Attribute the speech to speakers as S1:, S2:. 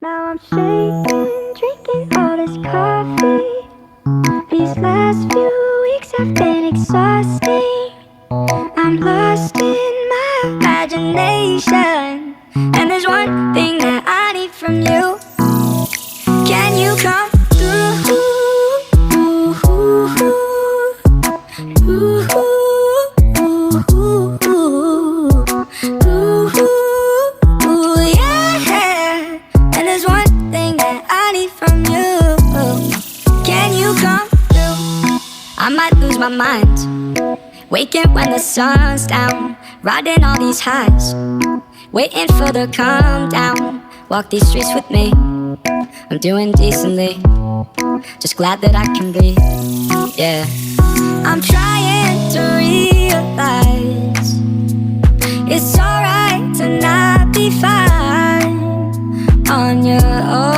S1: Now I'm shaking, drinking all this coffee. These last few weeks have been exhausting. I'm lost in my imagination, and there's one thing that I need from you. Can you come through? Yeah. And there's one thing that I need from you. Can you come through? I might lose my mind, waking when the sun's down, riding all these highs, waiting for the calm down. Walk these streets with me, I'm doing decently, just glad that I can breathe. Yeah, I'm trying to realize it's alright to not be fine on your own.